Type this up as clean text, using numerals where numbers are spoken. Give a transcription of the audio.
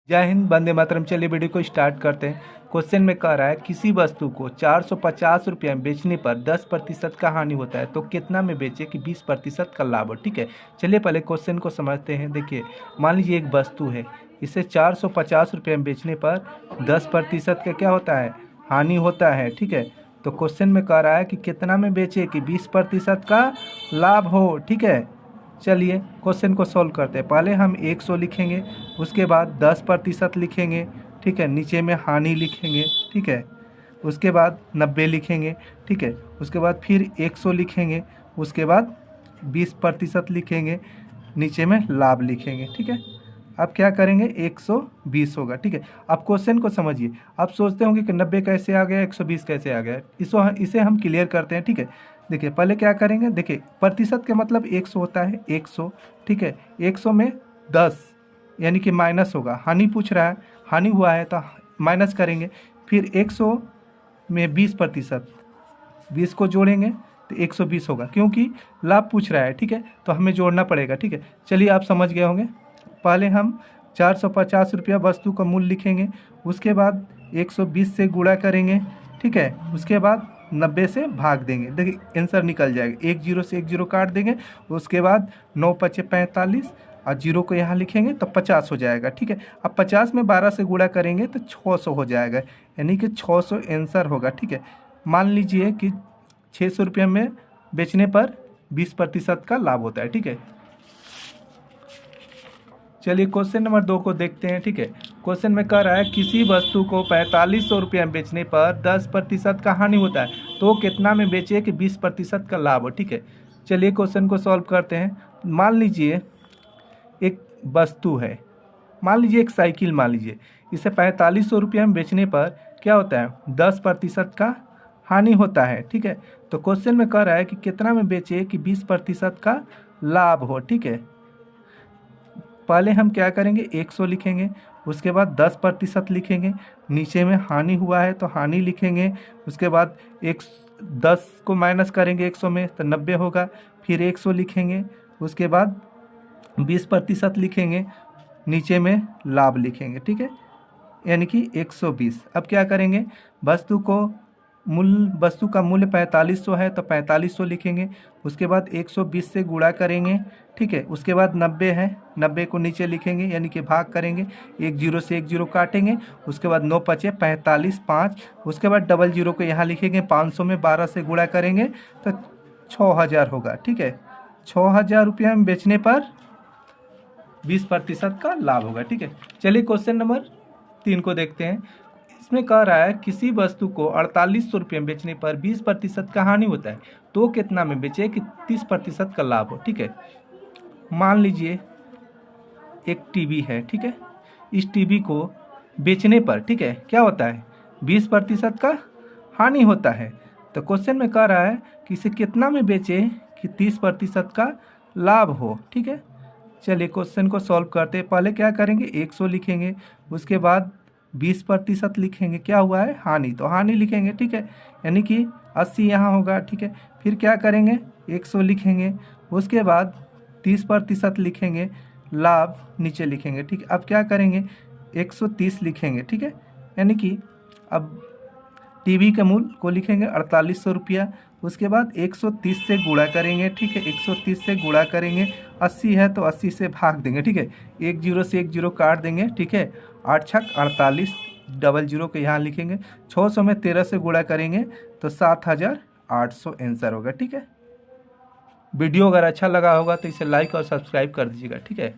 जय हिंद, वंदे मातरम। चलिए वीडियो को स्टार्ट करते हैं। क्वेश्चन में कह रहा है किसी वस्तु को 450 रुपये में बेचने पर 10% का हानि होता है तो कितना में बेचे कि 20% का लाभ हो। ठीक है, चलिए पहले क्वेश्चन को समझते हैं। देखिए, मान लीजिए एक वस्तु है, इसे 450 रुपये में बेचने पर 10% का क्या होता है, हानि होता है। ठीक है, तो क्वेश्चन में कह रहा है कि कितना में बेचे कि 20% का लाभ हो। ठीक है, चलिए क्वेश्चन को सॉल्व करते हैं। पहले हम 100 लिखेंगे, उसके बाद 10% लिखेंगे। ठीक है, नीचे में हानि लिखेंगे। ठीक है, उसके बाद 90 लिखेंगे। ठीक है, उसके बाद फिर 100 लिखेंगे, उसके बाद 20% लिखेंगे, नीचे में लाभ लिखेंगे। ठीक है, अब क्या करेंगे, 120 होगा। ठीक है, अब क्वेश्चन को समझिए। आप सोचते होंगे कि 90 कैसे आ गया, 120 कैसे आ गया। इसे हम क्लियर करते हैं। ठीक है, देखिए पहले क्या करेंगे। देखिए, प्रतिशत के मतलब 100 होता है, 100। ठीक है, 100 में 10 यानी कि माइनस होगा। हानि पूछ रहा है, हानि हुआ है तो माइनस करेंगे। फिर 100 में 20%, 20 को जोड़ेंगे तो 120 होगा, क्योंकि लाभ पूछ रहा है। ठीक है, तो हमें जोड़ना पड़ेगा। ठीक है, चलिए आप समझ गए होंगे। पहले हम 450 रुपया वस्तु का मूल्य लिखेंगे, उसके बाद 120 से गुणा करेंगे। ठीक है, उसके बाद 90 से भाग देंगे। देखिए आंसर निकल जाएगा, एक जीरो से एक जीरो काट देंगे। उसके बाद 9 पचे 45 और जीरो को यहाँ लिखेंगे तो 50 हो जाएगा। ठीक है, अब 50 में 12 से गुणा करेंगे तो 600 हो जाएगा, यानी कि 600 आंसर होगा। ठीक है, मान लीजिए कि 600 रुपये में बेचने पर 20% का लाभ होता है। ठीक है, चलिए क्वेश्चन नंबर 2 को देखते हैं। ठीक है, क्वेश्चन में कह रहा है किसी वस्तु को 4500 रुपये में बेचने पर 10% का हानि होता है तो कितना में बेचे कि 20% का लाभ हो। ठीक है, चलिए क्वेश्चन को सॉल्व करते हैं। मान लीजिए एक वस्तु है, मान लीजिए एक साइकिल, मान लीजिए इसे 4500 रुपये में बेचने पर क्या होता है, 10% का हानि होता है। ठीक है, तो क्वेश्चन में कह रहा है कि कितना में बेचे कि 20% का लाभ हो। ठीक है, पहले हम क्या करेंगे, 100 लिखेंगे, उसके बाद 10% लिखेंगे, नीचे में हानि हुआ है तो हानि लिखेंगे। उसके बाद 10 को माइनस करेंगे 100 में तो 90 होगा। फिर 100 लिखेंगे, उसके बाद 20% लिखेंगे, नीचे में लाभ लिखेंगे। ठीक है, यानी कि 120। अब क्या करेंगे, वस्तु का मूल्य 4500 है तो 4500 लिखेंगे, उसके बाद 120 से गुणा करेंगे। ठीक है, उसके बाद 90 है, 90 को नीचे लिखेंगे यानी कि भाग करेंगे, एक जीरो से एक जीरो काटेंगे। उसके बाद 9 पचे 45 5, उसके बाद डबल जीरो को यहाँ लिखेंगे। 500 में 12 से गुणा करेंगे तो 6000 होगा। ठीक है, 6000 रुपये में बेचने पर 20% का लाभ होगा। ठीक है, चलिए क्वेश्चन नंबर 3 को देखते हैं। इसमें कह रहा है किसी वस्तु को 4800 रुपये में बेचने पर 20% का हानि होता है तो कितना में बेचे कि 30% का लाभ हो। ठीक है, मान लीजिए एक टीवी है। ठीक है, इस टीवी को बेचने पर, ठीक है, क्या होता है, 20% का हानि होता है। तो क्वेश्चन में कह रहा है कि इसे कितना में बेचे कि 30% का लाभ हो। ठीक है, चलिए क्वेश्चन को सॉल्व करते हैं। पहले क्या करेंगे, 100 लिखेंगे, उसके बाद 20% लिखेंगे, क्या हुआ है, हानि, तो हानि लिखेंगे। ठीक है, यानी कि 80 यहाँ होगा। ठीक है, फिर क्या करेंगे, 100 लिखेंगे, उसके बाद 30% लिखेंगे, लाभ नीचे लिखेंगे। ठीक है, अब क्या करेंगे, 130 लिखेंगे। ठीक है, यानी कि अब टीवी के मूल्य को लिखेंगे 4800 रुपया, उसके बाद 130 से गुणा करेंगे। ठीक है, 130 से गुणा करेंगे, 80 है तो 80 से भाग देंगे। ठीक है, एक जीरो से एक जीरो काट देंगे। ठीक है, 8 छक 48, डबल जीरो के यहाँ लिखेंगे। 600 में 13 से गुणा करेंगे तो 7800 आंसर होगा। ठीक है, वीडियो अगर अच्छा लगा होगा तो इसे लाइक और सब्सक्राइब कर दीजिएगा। ठीक है।